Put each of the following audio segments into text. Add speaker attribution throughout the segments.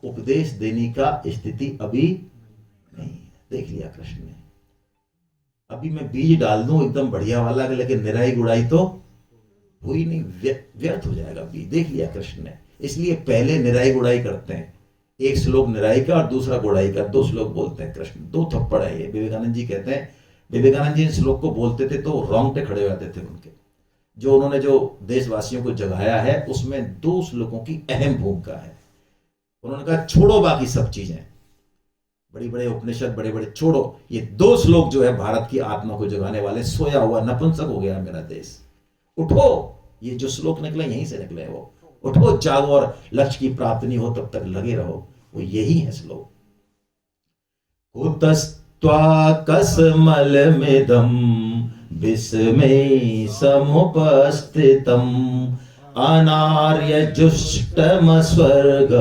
Speaker 1: उपदेश देने का स्थिति अभी नहीं है। देख लिया कृष्ण ने, अभी मैं बीज डाल दूं एकदम बढ़िया वाला, लेकिन निराई गुड़ाई तो हुई नहीं, व्यर्थ हो जाएगा बीज। देख लिया कृष्ण ने, इसलिए पहले निराई गुड़ाई करते हैं। एक श्लोक निराई का और दूसरा गुड़ाई का, 2 श्लोक बोलते हैं कृष्ण, 2 थप्पड़ है ये। विवेकानंद जी कहते हैं, विवेकानंद जी इन श्लोक को बोलते थे तो रोंगटे खड़े हो जाते थे उनके। जो उन्होंने जो देशवासियों को जगाया है उसमें 2 श्लोकों की अहम भूमिका है। उन्होंने कहा छोड़ो बाकी सब चीजें, बड़ी बड़े उपनिषद बड़े बड़े छोड़ो, ये 2 श्लोक जो है भारत की आत्मा को जगाने वाले। सोया हुआ नपुंसक हो गया मेरा देश, उठो। ये जो श्लोक निकले यहीं से निकले, वो उठो जागो और लक्ष्य की प्राप्ति नहीं हो तब तक लगे रहो, वो यही है श्लोक। कुतस्त्वाकस्मलमिदं विस्मे समुपस्थितम् अनार्यजुष्टमस्वर्ग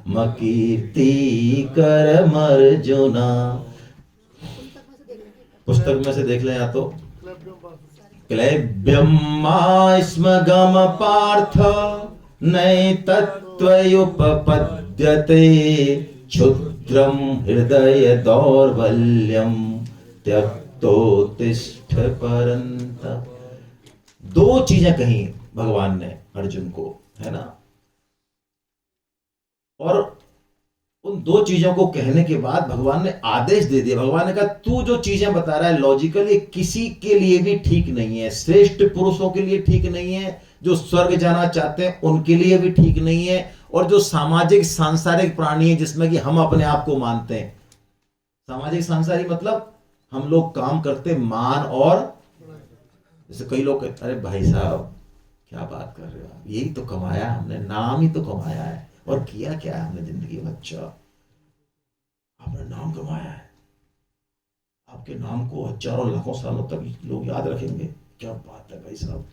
Speaker 1: मकीर्तिकरमर्जुना। पुस्तक में से देख लें या तो क्लैब्यमास्मगम पार्थ नैतत्त्वयुपपद्यते क्षुद्रम हृदय दौर्बल्यम त्यक्तोत्तिष्ठ परन्तप। 2 चीजें कही भगवान ने अर्जुन को, है ना, और उन 2 चीजों को कहने के बाद भगवान ने आदेश दे दिया। भगवान ने कहा तू जो चीजें बता रहा है लॉजिकली किसी के लिए भी ठीक नहीं है, श्रेष्ठ पुरुषों के लिए ठीक नहीं है, जो स्वर्ग जाना चाहते हैं उनके लिए भी ठीक नहीं है, और जो सामाजिक सांसारिक प्राणी है जिसमें कि हम अपने आप को मानते हैं। सामाजिक सांसारिक मतलब हम लोग काम करते मान और, जैसे कई लोग कहते अरे भाई साहब क्या बात कर रहे हो, यही तो कमाया हमने, नाम ही तो कमाया है, और किया क्या है हमने जिंदगी में? अच्छा आपने नाम कमाया है, आपके नाम को हजारों लाखों सालों तक लोग याद रखेंगे, क्या बात है भाई साहब,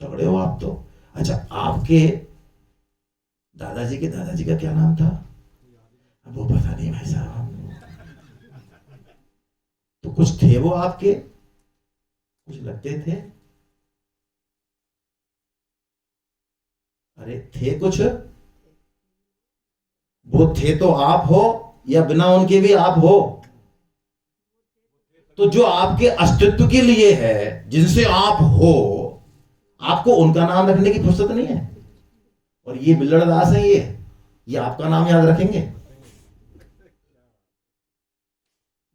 Speaker 1: तगड़े हो आप तो। अच्छा आपके दादाजी के दादाजी का क्या नाम था? अब वो पता नहीं भाई साहब, तो कुछ थे वो आपके, कुछ लगते थे, अरे थे कुछ, वो थे तो आप हो या बिना उनके भी आप हो। तो जो आपके अस्तित्व के लिए है, जिनसे आप हो, आपको उनका नाम रखने की फुर्सत नहीं है। और ये बिल्लड़ दास है, ये आपका नाम याद रखेंगे,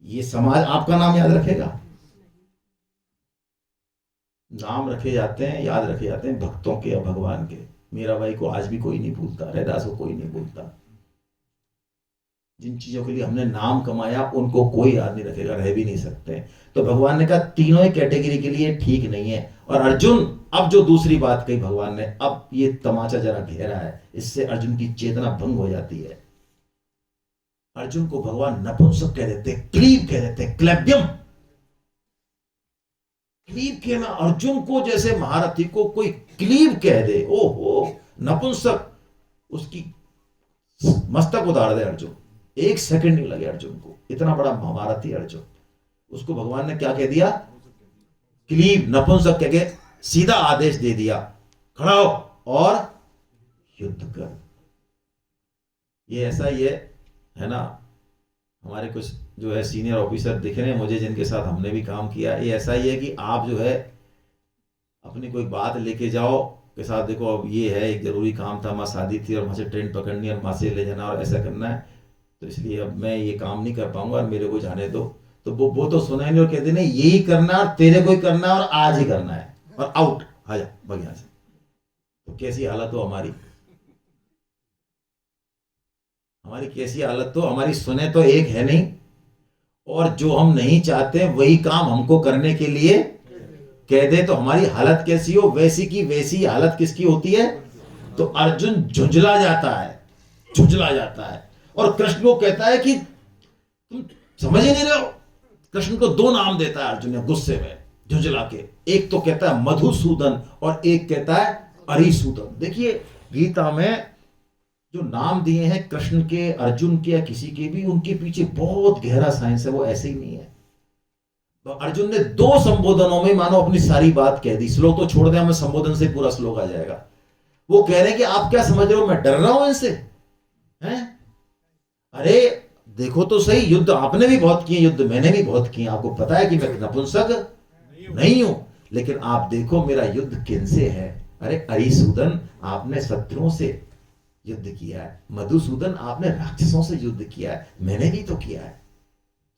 Speaker 1: ये समाज आपका नाम याद रखेगा। नाम रखे जाते हैं, याद रखे जाते हैं भक्तों के या भगवान के। मीराबाई को आज भी कोई नहीं भूलता, रैदास को कोई नहीं भूलता। जिन चीजों के लिए हमने नाम कमाया उनको कोई याद नहीं रखेगा, रह भी नहीं सकते। तो भगवान ने कहा तीनों ही कैटेगरी के लिए ठीक नहीं है। और अर्जुन, अब जो दूसरी बात कही भगवान ने, अब ये तमाचा जरा गहरा है, इससे अर्जुन की चेतना भंग हो जाती है। अर्जुन को भगवान नपुंसक कह देते, क्लीब कह देते, क्लैब्यम, क्लीब कहना। अर्जुन को जैसे महारथी को कोई क्लीब कह दे, ओहो नपुंसक, उसकी मस्तक उतार दे अर्जुन, 1 सेकंड नहीं लगे अर्जुन को, इतना बड़ा महारथी अर्जुन। उसको भगवान ने क्या कह दिया? क्लीब, नपुंसक कह के सीधा आदेश दे दिया, खड़ा हो और युद्ध कर। ये ऐसा ही है ना, हमारे कुछ जो है सीनियर ऑफिसर दिख रहे हैं मुझे, जिनके साथ हमने भी काम किया। ये ऐसा ही है कि आप जो है अपनी कोई बात लेके जाओ के साथ, देखो अब ये है एक जरूरी काम था, वहां शादी थी और वहां से ट्रेन पकड़नी और वहां से ले जाना और ऐसा करना है, तो इसलिए अब मैं ये काम नहीं कर पाऊंगा और मेरे को जाने दो। तो वो तो सुना ही नहीं और कहते नहीं यही करना है और तेरे को ही करना है और आज ही करना है और आउट, आ जा भाग यहां से। तो कैसी हालत हो हमारी कैसी हालत, तो हमारी सुने तो एक है नहीं, और जो हम नहीं चाहते वही काम हमको करने के लिए कह दे, तो हमारी हालत कैसी हो? वैसी की वैसी हालत किसकी होती है? तो अर्जुन झुंझला जाता है, झुंझला जाता है। और कृष्ण को कहता है कि तुम समझ ही नहीं रहे हो। कृष्ण को 2 नाम देता है अर्जुन ने गुस्से में, झुंझला के। एक तो कहता है मधुसूदन और एक कहता है अरिसूदन। देखिए गीता में जो नाम दिए हैं कृष्ण के, अर्जुन के या किसी के भी, उनके पीछे बहुत गहरा साइंस है, वो ऐसे ही नहीं है। तो अर्जुन ने 2 संबोधनों में मानो अपनी सारी बात कह दी। श्लोक तो छोड़ दें, हमें संबोधन से पूरा श्लोक आ जाएगा। वो कह रहे हैं कि आप क्या समझ रहे हो, मैं डर रहा हूं इनसे, हैं? अरे देखो तो सही, युद्ध आपने भी बहुत किए, युद्ध मैंने भी बहुत किए, आपको पता है कि मैं नपुंसक नहीं हूं, लेकिन आप देखो मेरा युद्ध किनसे है। अरे अरिसूदन, आपने शत्रुओं से युद्ध किया है, मधुसूदन आपने राक्षसों से युद्ध किया है, मैंने भी तो किया है।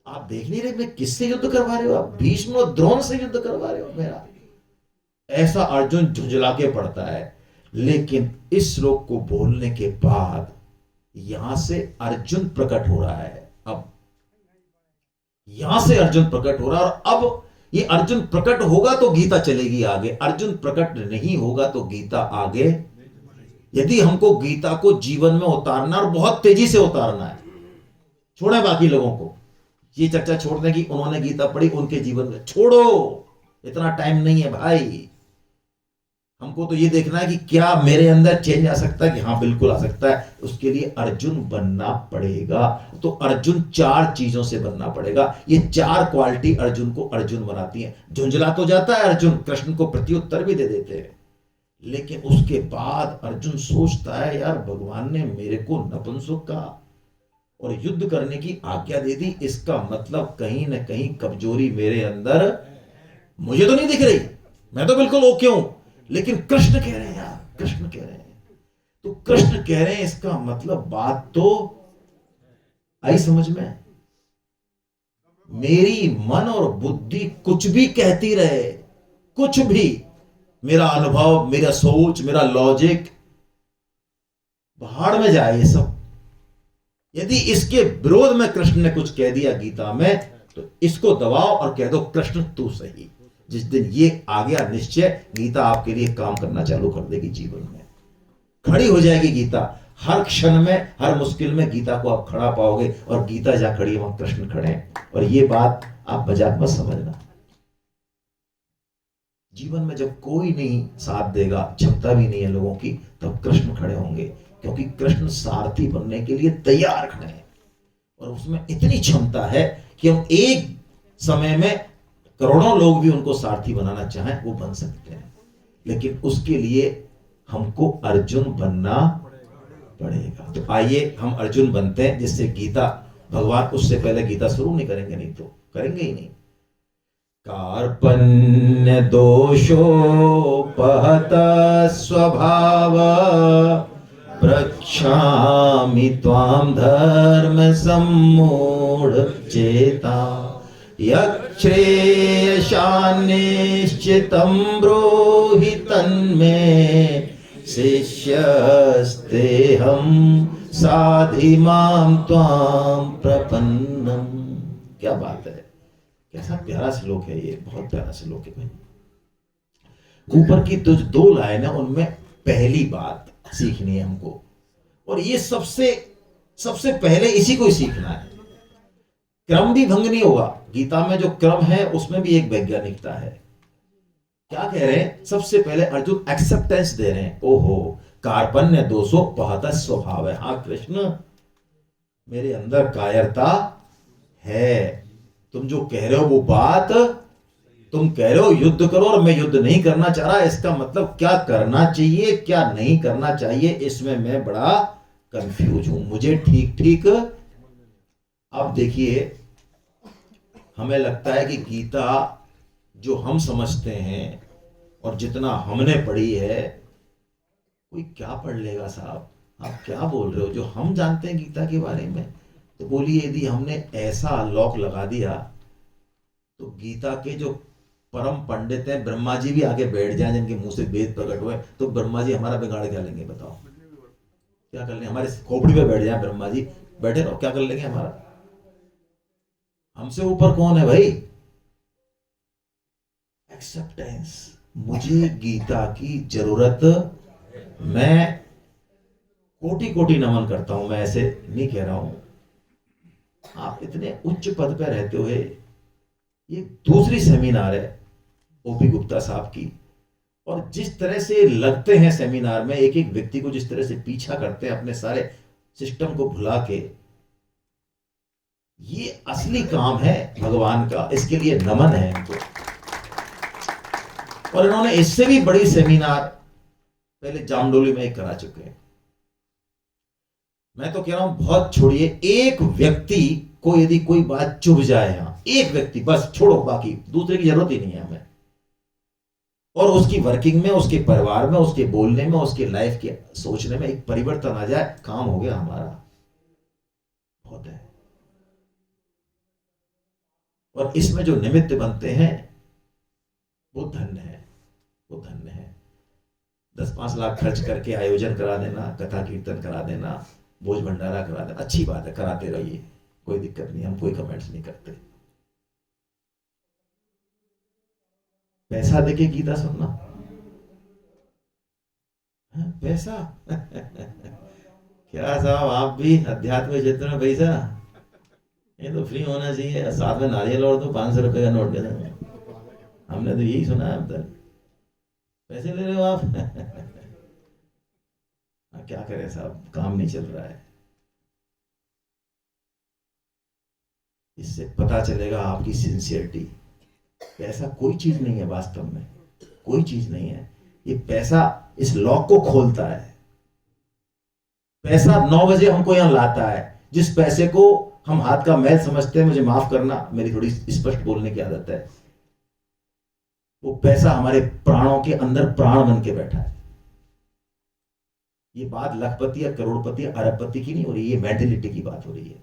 Speaker 1: आप देख नहीं रहे मैं किससे युद्ध करवा रहे हो, आप भीष्म और द्रोण से युद्ध करवा रहे हो मेरा। ऐसा अर्जुन झुंझला के पड़ता है। लेकिन इस श्लोक को बोलने के बाद यहां से अर्जुन प्रकट हो रहा है। अब यहां से अर्जुन प्रकट हो रहा है, और अब ये अर्जुन प्रकट होगा तो गीता चलेगी आगे, अर्जुन प्रकट नहीं होगा तो गीता आगे। यदि हमको गीता को जीवन में उतारना और बहुत तेजी से उतारना है, छोड़े बाकी लोगों को, ये चर्चा छोड़ दें कि उन्होंने गीता पढ़ी उनके जीवन में, छोड़ो, इतना टाइम नहीं है भाई। हमको तो ये देखना है कि क्या मेरे अंदर चेंज आ सकता है, कि हाँ बिल्कुल आ सकता है। उसके लिए अर्जुन बनना पड़ेगा। तो अर्जुन 4 चीजों से बनना पड़ेगा। ये 4 क्वालिटी अर्जुन को अर्जुन बनाती है। झुंझला तो जाता है अर्जुन, कृष्ण को प्रत्युत्तर भी दे देते हैं, लेकिन उसके बाद अर्जुन सोचता है यार भगवान ने मेरे को नपुंसक कहा और युद्ध करने की आज्ञा दे दी, इसका मतलब कहीं ना कहीं कमजोरी मेरे अंदर मुझे तो नहीं दिख रही, मैं तो बिल्कुल ओके हूं, लेकिन कृष्ण कह रहे हैं यार, कृष्ण कह रहे हैं, तो कृष्ण कह रहे हैं, इसका मतलब बात तो आई समझ में। मेरी मन और बुद्धि कुछ भी कहती रहे, कुछ भी, मेरा अनुभव, मेरा सोच, मेरा लॉजिक भाड़ में जाए ये सब। यदि इसके विरोध में कृष्ण ने कुछ कह दिया गीता में, तो इसको दबाओ और कह दो कृष्ण तू सही। जिस दिन ये आ गया निश्चय, गीता आपके लिए काम करना चालू कर देगी, जीवन में खड़ी हो जाएगी गीता। हर क्षण में, हर मुश्किल में गीता को आप खड़ा पाओगे, और गीता जहां खड़ी है वहां कृष्ण खड़े हैं। और ये बात आप मजाक मत समझना। जीवन में जब कोई नहीं साथ देगा, क्षमता भी नहीं है लोगों की, तब कृष्ण खड़े होंगे, क्योंकि कृष्ण सारथी बनने के लिए तैयार खड़े हैं। और उसमें इतनी क्षमता है कि हम एक समय में करोड़ों लोग भी उनको सारथी बनाना चाहें वो बन सकते हैं, लेकिन उसके लिए हमको अर्जुन बनना पड़ेगा। तो आइए हम अर्जुन बनते हैं, जिससे गीता, भगवान उससे पहले गीता शुरू नहीं करेंगे, नहीं तो करेंगे ही नहीं। कार्पण्य दोषोपहत स्वभाव प्रक्षामि त्वां धर्म सम्मूढ़ चेता यच्छ्रेयशान्निश्चितं ब्रूहि तन्मे शिष्यस्तेऽहं साधि मां त्वां प्रपन्नम। क्या बात है, कैसा प्यारा श्लोक है ये, बहुत प्यारा श्लोक है भाई। ऊपर की तो 2 लाइन है, उनमें पहली बात सीखनी है हमको, और ये सबसे पहले इसी को ही सीखना है। क्रम भी भंग नहीं होगा, गीता में जो क्रम है उसमें भी एक वैज्ञानिकता है। क्या कह रहे हैं, सबसे पहले अर्जुन एक्सेप्टेंस दे रहे हैं। ओहो, कार्पण्य दोषोपहत स्वभाव है। हाँ कृष्ण, मेरे अंदर कायरता है, तुम जो कह रहे हो वो बात, तुम कह रहे हो युद्ध करो और मैं युद्ध नहीं करना चाह रहा, इसका मतलब क्या करना चाहिए क्या नहीं करना चाहिए, इसमें मैं बड़ा कंफ्यूज हूं, मुझे ठीक ठीक। अब देखिए, हमें लगता है कि गीता जो हम समझते हैं और जितना हमने पढ़ी है, कोई क्या पढ़ लेगा साहब, आप क्या बोल रहे हो, जो हम जानते हैं गीता के बारे में। तो बोलिए, यदि हमने ऐसा लॉक लगा दिया तो गीता के जो परम पंडित हैं, ब्रह्मा जी भी आगे बैठ जाएं, जिनके मुंह से वेद प्रकट हुए, तो ब्रह्मा जी हमारा बिगाड़ क्या लेंगे बताओ, क्या कर लेंगे, हमारे खोपड़ी पे बैठ जाए ब्रह्मा जी, बैठे रहो, क्या कर लेंगे हमारा, हमसे ऊपर कौन है भाई। एक्सेप्टेंस, मुझे गीता की जरूरत, मैं कोटि कोटि नमन करता हूं, मैं ऐसे नहीं कह रहा हूं, आप इतने उच्च पद पर रहते हुए, ये दूसरी सेमिनार है ओपी गुप्ता साहब की, और जिस तरह से लगते हैं सेमिनार में, एक एक व्यक्ति को जिस तरह से पीछा करते हैं अपने सारे सिस्टम को भुला के, ये असली काम है भगवान का, इसके लिए नमन है इनको। और इन्होंने इससे भी बड़ी सेमिनार पहले जामडोली में एक करा चुके हैं। मैं तो कह रहा हूं बहुत छोड़िए, एक व्यक्ति को यदि कोई बात चुभ जाए, यहां एक व्यक्ति बस, छोड़ो, बाकी दूसरे की जरूरत ही नहीं है हमें, और उसकी वर्किंग में, उसके परिवार में, उसके बोलने में, उसके लाइफ के सोचने में एक परिवर्तन आ जाए, काम हो गया हमारा, बहुत है। और इसमें जो निमित्त बनते हैं वो धन्य है, वो धन्य है। 10-5 लाख खर्च करके आयोजन करा देना, कथा कीर्तन करा देना, भोज भंडारा करा देना, अच्छी बात है, कराते रहिए, कोई दिक्कत नहीं, हम कोई कमेंट्स नहीं करते। पैसा देके गीता सुनना, पैसा क्या साहब, आप भी अध्यात्म क्षेत्र में पैसा, ये तो फ्री होना चाहिए, साथ में नारियल और तो 500 रुपए का नोट दे देंगे, हमने तो यही सुना है अब तक, पैसे ले रहे हो आप क्या करें साहब, काम नहीं चल रहा है। इससे पता चलेगा आपकी सिंसियरिटी। पैसा कोई चीज नहीं है वास्तव में, कोई चीज नहीं है। ये पैसा इस लॉक को खोलता है। पैसा 9 बजे हमको यहां लाता है। जिस पैसे को हम हाथ का मैल समझते हैं, मुझे माफ करना, मेरी थोड़ी स्पष्ट बोलने की आदत है, वो पैसा हमारे प्राणों के अंदर प्राण बन के बैठा है। ये बात लखपति या करोड़पति या अरबपति की नहीं हो रही, ये मेंटेलिटी की बात हो रही है।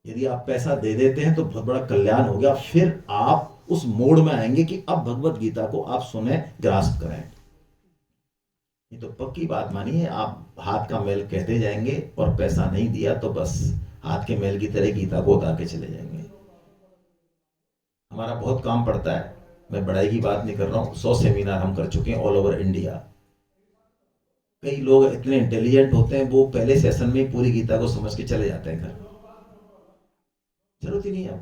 Speaker 1: यदि आप पैसा दे देते हैं तो बहुत बड़ा कल्याण हो गया, फिर आप उस मोड में आएंगे कि अब भगवत गीता को आप सुने, ग्रास्प करें। ये तो पक्की बात मानिए, आप हाथ का मैल कहते जाएंगे और पैसा नहीं दिया तो बस हाथ के मैल की तरह गीता को उतार के चले जाएंगे। हमारा बहुत काम पड़ता है, मैं बड़ाई की बात नहीं कर रहा हूं, 100 सेमिनार हम कर चुके हैं ऑल ओवर इंडिया। कई लोग इतने इंटेलिजेंट होते हैं, वो पहले सेशन में पूरी गीता को समझ के चले जाते हैं घर, जरूरत ही नहीं है,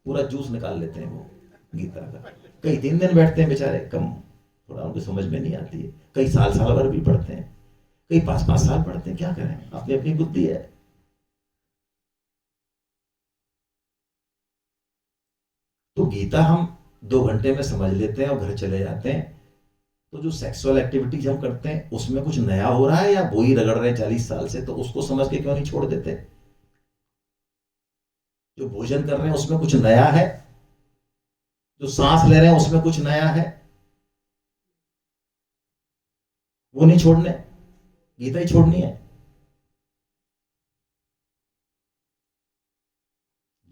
Speaker 1: पूरा जूस निकाल लेते हैं वो गीता का। कई 3 दिन बैठते हैं बेचारे, कम थोड़ा उनको समझ में नहीं आती है। कई साल भर भी पढ़ते हैं, कई 5-5 साल पढ़ते हैं, क्या करें, अपनी अपनी बुद्धि है। तो गीता हम 2 घंटे में समझ लेते हैं और घर चले जाते हैं। तो जो सेक्सुअल एक्टिविटीज हम करते हैं उसमें कुछ नया हो रहा है या वही रगड़ रहे हैं 40 साल से, तो उसको समझ के क्यों नहीं छोड़ देते। जो भोजन कर रहे हैं उसमें कुछ नया है, जो सांस ले रहे हैं उसमें कुछ नया है, वो नहीं छोड़ने, गीता ही छोड़नी है।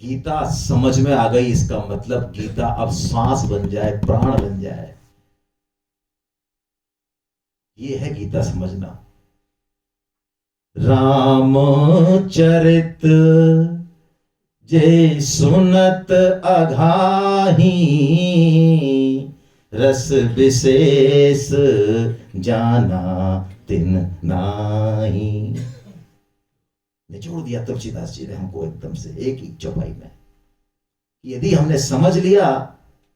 Speaker 1: गीता समझ में आ गई, इसका मतलब गीता अब सांस बन जाए, प्राण बन जाए, ये है गीता समझना। रामचरित जे सुनत अघाही, रस विशेष जाना तिन नाही। निचोड़ दिया तुलसीदास जी ने हमको एकदम से एक ही चौपाई में। यदि हमने समझ लिया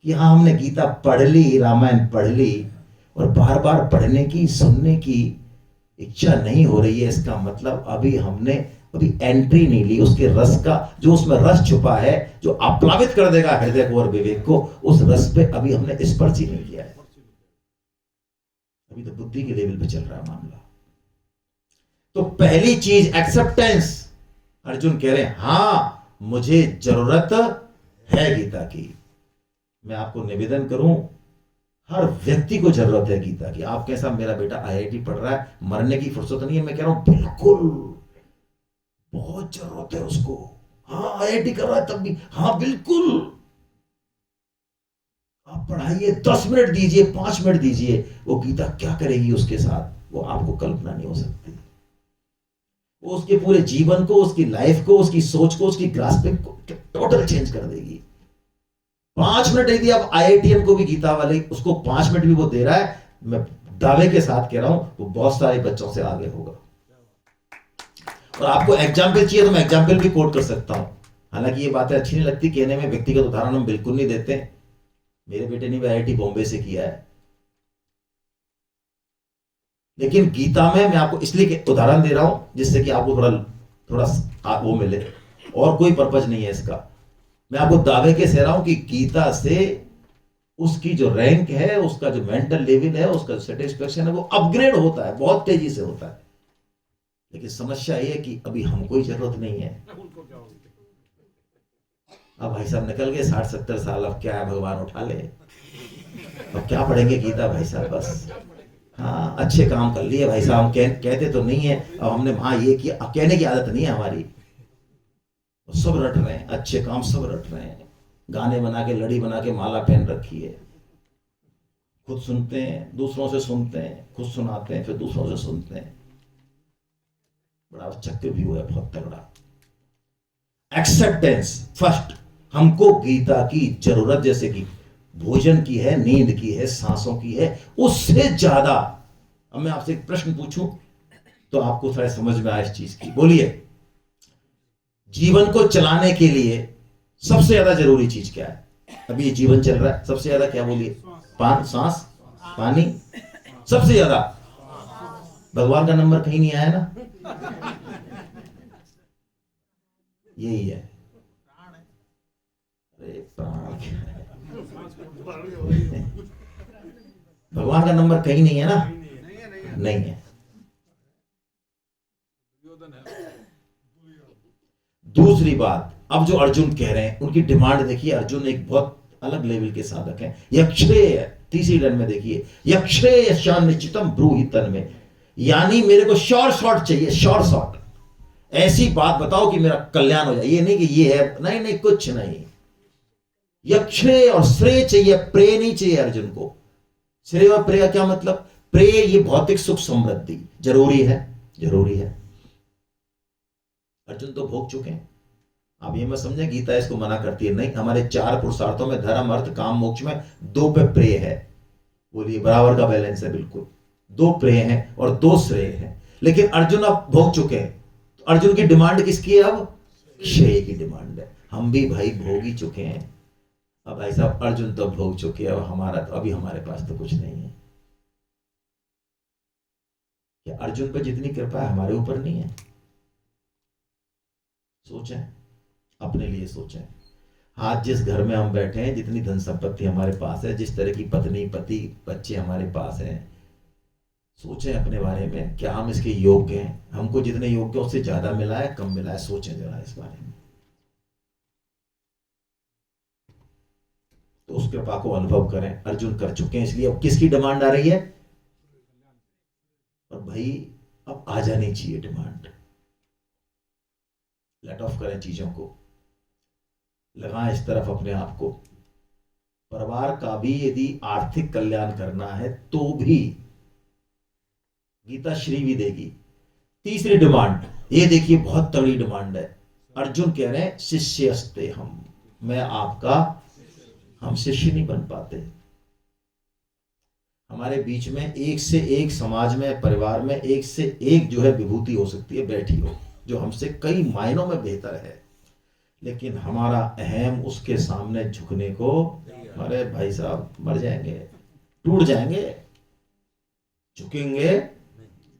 Speaker 1: कि हाँ, हमने गीता पढ़ ली, रामायण पढ़ ली, और बार बार पढ़ने की, सुनने की इच्छा नहीं हो रही है, इसका मतलब अभी एंट्री नहीं ली उसके रस का, जो उसमें रस छुपा है, जो आप्लावित कर देगा हृदय को और विवेक को, उस रस पे अभी हमने स्पर्श ही नहीं किया है। अभी तो बुद्धि के लेवल पे चल रहा है मामला। तो पहली चीज एक्सेप्टेंस। अर्जुन कह रहे हैं हाँ, मुझे जरूरत है गीता की। मैं आपको निवेदन करूं, हर व्यक्ति को जरूरत है गीता की। आप कैसा, मेरा बेटा IIT पढ़ रहा है, मरने की फुर्सत नहीं है, मैं कह रहा हूं बिल्कुल बहुत जरूरत है उसको। हाँ, IIT कर रहा है तब भी, हाँ बिल्कुल, आप पढ़ाइए, 10 मिनट दीजिए, 5 मिनट दीजिए, वो गीता क्या करेगी उसके साथ, वो आपको कल्पना नहीं हो सकती। वो उसके पूरे जीवन को, उसकी लाइफ को, उसकी सोच को, उसकी ग्रास्पिंग को टोटल चेंज कर देगी। 5 मिनट यदि आप IITian को भी गीता वाले, उसको 5 मिनट भी वो दे रहा है, मैं दावे के साथ कह रहा हूं, वो बहुत सारे बच्चों से आगे होगा। और आपको एग्जाम्पल चाहिए तो मैं एग्जाम्पल भी कोट कर सकता हूं। हालांकि ये बातें अच्छी नहीं लगती कहने में, व्यक्तिगत उदाहरण हम बिल्कुल नहीं देते। मेरे बेटे ने भी IIT बॉम्बे से किया है, लेकिन गीता में मैं आपको इसलिए उदाहरण दे रहा हूं जिससे कि आपको थोड़ा वो मिले, और कोई पर्पज नहीं है इसका। मैं आपको दावे के कह रहा हूं कि गीता से उसकी जो रैंक है, उसका जो मेंटल लेवल है, उसका जो सेटिस्फेक्शन है, वो अपग्रेड होता है, बहुत तेजी से होता है। लेकिन समस्या ये है कि अभी हमको ही जरूरत नहीं है। अब भाई साहब निकल गए 60-70 साल, अब क्या है, भगवान उठा ले, अब क्या पढ़ेंगे गीता भाई साहब, बस। हाँ, अच्छे काम कर लिए भाई साहब, हम कहते तो नहीं है, अब हमने हाँ ये किया, अब कहने की आदत नहीं है हमारी। सब रट रहे हैं, अच्छे काम सब रट रहे हैं, गाने बना के, लड़ी बना के, माला पहन रखी है, खुद सुनते हैं, दूसरों से सुनते हैं, खुद सुनाते हैं, फिर दूसरों से सुनते हैं। बड़ा चक्कर भी हुआ है बहुत तगड़ा। Acceptance first. हमको गीता की जरूरत जैसे कि भोजन की है, नींद की है, सांसों की है, उससे ज्यादा। अब मैं आपसे एक प्रश्न पूछूं तो आपको थोड़ा समझ में आए इस चीज की, बोलिए। जीवन को चलाने के लिए सबसे ज्यादा जरूरी चीज क्या है? अभी ये जीवन चल रहा है, सबसे ज्यादा क्या, बोलिए? सांस, पानी, सबसे ज्यादा। भगवान का नंबर कहीं नहीं आया ना, यही है। अरे प्राण, भगवान का नंबर कहीं नहीं है ना, नहीं है। दूसरी बात, अब जो अर्जुन कह रहे हैं उनकी डिमांड देखिए। अर्जुन एक बहुत अलग लेवल के साधक हैं। यक्षेय, तीसरी लाइन में देखिए, यक्षेय शान निश्चितम ब्रूहि तन में, यानी मेरे को शॉर्ट चाहिए, शॉर्ट। ऐसी बात बताओ कि मेरा कल्याण हो जाए। ये नहीं कि ये है, नहीं, कुछ नहीं। यक्षेय और श्रेय चाहिए, प्रेय नहीं चाहिए अर्जुन को। श्रेय और प्रेय क्या मतलब? प्रेय ये भौतिक सुख समृद्धि जरूरी है। अर्जुन तो भोग चुके हैं। आप ये मत समझे गीता इसको मना करती है, नहीं। हमारे 4 पुरुषार्थों में, धर्म, अर्थ, काम, मोक्ष में 2 पे प्रेय है। बोलिए, बराबर का बैलेंस है, बिल्कुल। 2 प्रेय हैं और 2 श्रेय हैं। लेकिन अर्जुन अब भोग चुके हैं, तो अर्जुन की डिमांड किसकी है? अब श्रेय की डिमांड है। हम भी भाई भोग ही चुके हैं। अब भाई साहब अर्जुन तो भोग चुके हैं, हमारा तो अभी हमारे पास तो कुछ नहीं है। क्या अर्जुन पर जितनी कृपा है हमारे ऊपर नहीं है? सोचें, अपने लिए सोचें। आज जिस घर में हम बैठे हैं, जितनी धन संपत्ति हमारे पास है, जिस तरह की पत्नी, पति, बच्चे हमारे पास हैं, सोचें अपने बारे में, क्या हम इसके योग्य हैं? हमको जितने योग्य उससे ज्यादा मिला है, कम मिला है? सोचें जरा इस बारे में। तो उस कृपा को अनुभव करें। अर्जुन कर चुके हैं, इसलिए अब किसकी डिमांड आ रही है? और भाई अब आ जानी चाहिए डिमांड। लेट ऑफ करें चीजों को, लगाएं इस तरफ अपने आप को। परिवार का भी यदि आर्थिक कल्याण करना है तो भी गीता श्री भी देगी। तीसरी डिमांड ये देखिए, बहुत तगड़ी डिमांड है। अर्जुन कह रहे हैं शिष्यस्ते हम, मैं आपका, हम शिष्य नहीं बन पाते। हमारे बीच में एक से एक, समाज में, परिवार में एक से एक जो है विभूति हो सकती है, बैठी हो, जो हमसे कई मायनों में बेहतर है, लेकिन हमारा अहम उसके सामने झुकने को, अरे भाई साहब मर जाएंगे, टूट जाएंगे। झुकेंगे,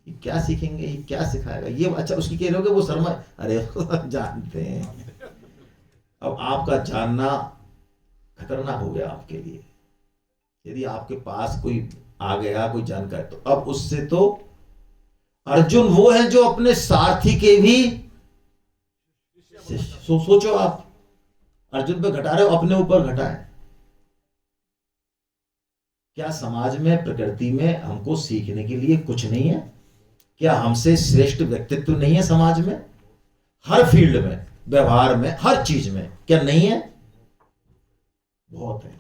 Speaker 1: ये क्या सीखेंगे, ये क्या सिखाएगा ये? अच्छा, उसकी कह रहे हो कि वो शर्मा, अरे जानते हैं। अब आपका जानना खतरनाक हो गया आपके लिए। यदि आपके पास कोई आ गया, कोई जानकार, तो अब उससे तो अर्जुन वो है जो अपने सारथी के भी सोचो आप, अर्जुन पे घटा रहे हो, अपने ऊपर घटाए। क्या समाज में, प्रकृति में हमको सीखने के लिए कुछ नहीं है? क्या हमसे श्रेष्ठ व्यक्तित्व नहीं है समाज में? हर फील्ड में, व्यवहार में, हर चीज में, क्या नहीं है? बहुत है।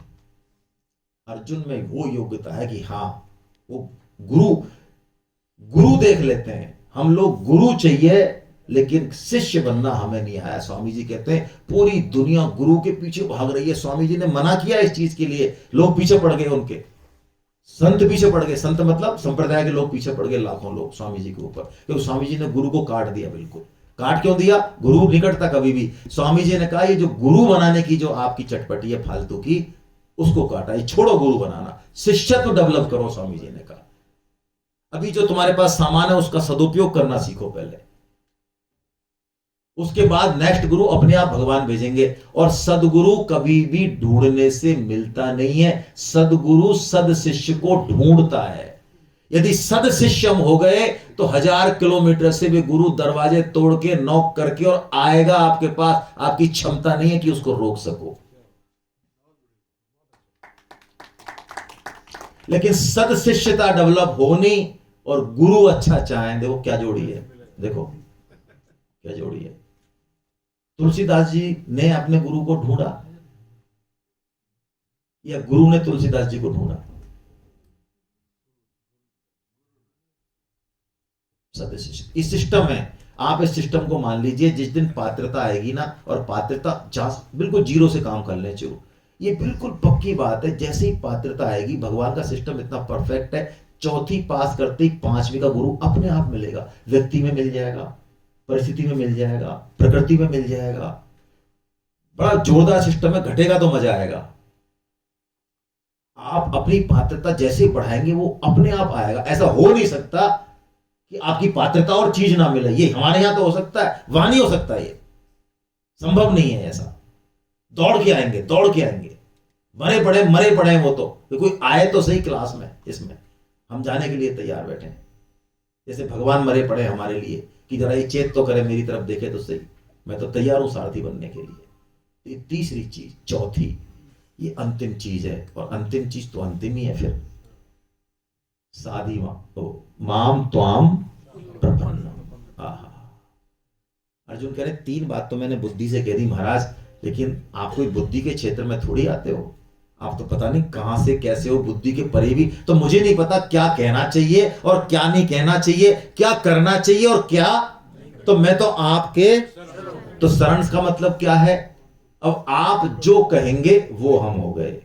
Speaker 1: अर्जुन में वो योग्यता है कि हाँ, वो गुरु देख लेते हैं हम लोग। गुरु चाहिए, लेकिन शिष्य बनना हमें नहीं आया। स्वामी जी कहते हैं पूरी दुनिया गुरु के पीछे भाग रही है। स्वामी जी ने मना किया इस चीज के लिए, लोग पीछे पड़ गए, उनके संत पीछे पड़ गए। संत मतलब संप्रदाय के लोग पीछे पड़ गए, लाखों लोग स्वामी जी के ऊपर, क्योंकि स्वामी जी ने गुरु को काट दिया। बिल्कुल काट क्यों दिया? गुरु निकटता कभी भी। स्वामी जी ने कहा ये जो गुरु बनाने की जो आपकी चटपटी है फालतू की, उसको काटा, ये छोड़ो गुरु बनाना, शिष्यत्व डेवलप करो। स्वामी जी ने कहा अभी जो तुम्हारे पास सामान है उसका सदुपयोग करना सीखो, पहले उसके बाद नेक्स्ट गुरु अपने आप भगवान भेजेंगे। और सदगुरु कभी भी ढूंढने से मिलता नहीं है, सदगुरु सद शिष्य को ढूंढता है। यदि सद शिष्य हम हो गए तो 1000 किलोमीटर से भी गुरु दरवाजे तोड़ के नॉक करके और आएगा आपके पास, आपकी क्षमता नहीं है कि उसको रोक सको। लेकिन सद शिष्यता डेवलप होनी और गुरु अच्छा चाहें, देखो क्या जोड़ी है, देखो क्या जोड़ी है। तुलसीदास जी ने अपने गुरु को ढूंढा या गुरु ने तुलसीदास जी को ढूंढा? सदस्य इस सिस्टम है। आप इस सिस्टम को मान लीजिए, जिस दिन पात्रता आएगी ना, और पात्रता बिल्कुल जीरो से काम कर लें शुरू, ये बिल्कुल पक्की बात है। जैसे ही पात्रता आएगी, भगवान का सिस्टम इतना परफेक्ट है, चौथी पास करते ही पांचवी का गुरु अपने आप मिलेगा। व्यक्ति में मिल जाएगा, परिस्थिति में मिल जाएगा, प्रकृति में मिल जाएगा। बड़ा जोरदार सिस्टम है, घटेगा तो मजा आएगा। आप अपनी पात्रता जैसे बढ़ाएंगे वो अपने आप आएगा। ऐसा हो नहीं सकता कि आपकी पात्रता और चीज ना मिले। ये हमारे यहां तो हो सकता है, वहां नहीं हो सकता, ये संभव नहीं है। ऐसा दौड़ के आएंगे, दौड़ के आएंगे, मरे पड़े वो तो कोई आए तो सही क्लास में, इसमें हम जाने के लिए तैयार बैठे हैं। जैसे भगवान मरे पड़े हमारे लिए कि जरा ये चेत तो करे, मेरी तरफ देखे तो सही, मैं तो तैयार हूं सारथी बनने के लिए। ये तीसरी चीज, चौथी, ये अंतिम चीज है। और अंतिम चीज तो अंतिम ही है फिर, साधी माम त्वाम प्रपन्नम। अर्जुन कह रहे 3 बात तो मैंने बुद्धि से कह दी महाराज, लेकिन आप कोई बुद्धि के क्षेत्र में थोड़ी आते हो। आप तो पता नहीं कहां से कैसे हो, बुद्धि के परे भी। तो मुझे नहीं पता क्या कहना चाहिए और क्या नहीं कहना चाहिए, क्या करना चाहिए और क्या, तो मैं तो आपके, तो शरण का मतलब क्या है? अब आप जो कहेंगे वो हम हो गए,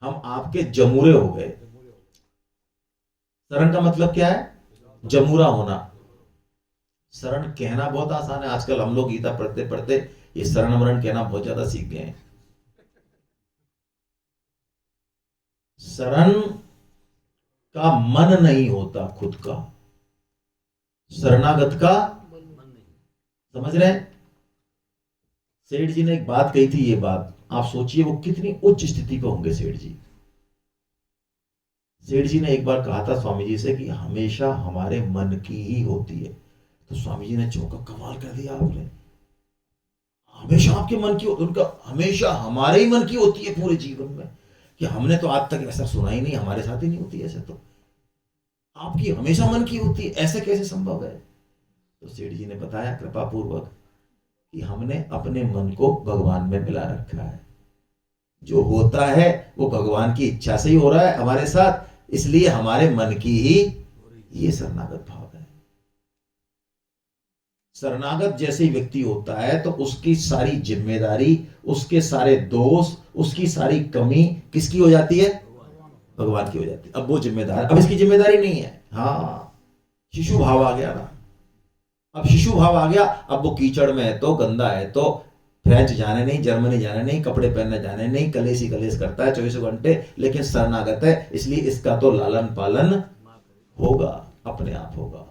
Speaker 1: हम आपके जमूरे हो गए। शरण का मतलब क्या है? जमूरा होना। शरण कहना बहुत आसान है, आजकल हम लोग गीता पढ़ते पढ़ते ये शरण मरण कहना बहुत ज्यादा सीख गए हैं। शरण का मन नहीं होता खुद का, शरणागत का, समझ रहे हैं? सेठ जी ने एक बात कही थी, ये बात आप सोचिए वो कितनी उच्च स्थिति पे होंगे सेठ जी। सेठ जी ने एक बार कहा था स्वामी जी से कि हमेशा हमारे मन की ही होती है। तो स्वामी जी ने चौंका, कमाल कर दिया आपने, हमेशा आपके मन की, उनका हमेशा हमारे ही मन की होती है पूरे जीवन में, कि हमने तो आज तक ऐसा सुना ही नहीं, हमारे साथ ही नहीं होती ऐसे, तो आपकी हमेशा मन की होती है, ऐसा कैसे संभव है? तो सेठ जी ने बताया कृपा पूर्वक कि हमने अपने मन को भगवान में मिला रखा है। जो होता है वो भगवान की इच्छा से ही हो रहा है हमारे साथ, इसलिए हमारे मन की ही ये शरणागत भाव है। शरणागत जैसे व्यक्ति होता है तो उसकी सारी जिम्मेदारी, उसके सारे दोष, उसकी सारी कमी किसकी हो जाती है? भगवान की हो जाती है। अब वो जिम्मेदार, अब इसकी जिम्मेदारी नहीं है। हाँ, शिशु भाव आ गया ना, अब शिशु भाव आ गया। अब वो कीचड़ में है तो, गंदा है तो, फ्रेंच जाने नहीं, जर्मनी जाने नहीं, कपड़े पहनने जाने नहीं, कलेश ही कलेश करता है 24 घंटे, लेकिन शरणागत है, इसलिए इसका तो लालन पालन होगा, अपने आप होगा।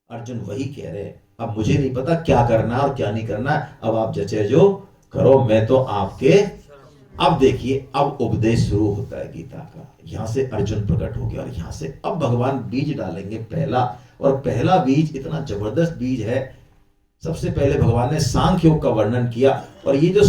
Speaker 1: अर्जुन वही कह रहे, अब मुझे नहीं पता क्या करना और क्या नहीं करना, अब आप जचे जो करो, मैं तो आपके। अब देखिए, अब उपदेश शुरू होता है गीता का। यहां से अर्जुन प्रकट हो गया और यहां से अब भगवान बीज डालेंगे पहला, और पहला बीज इतना जबरदस्त बीज है। सबसे पहले भगवान ने सांख्य योग का वर्णन किया, और ये जो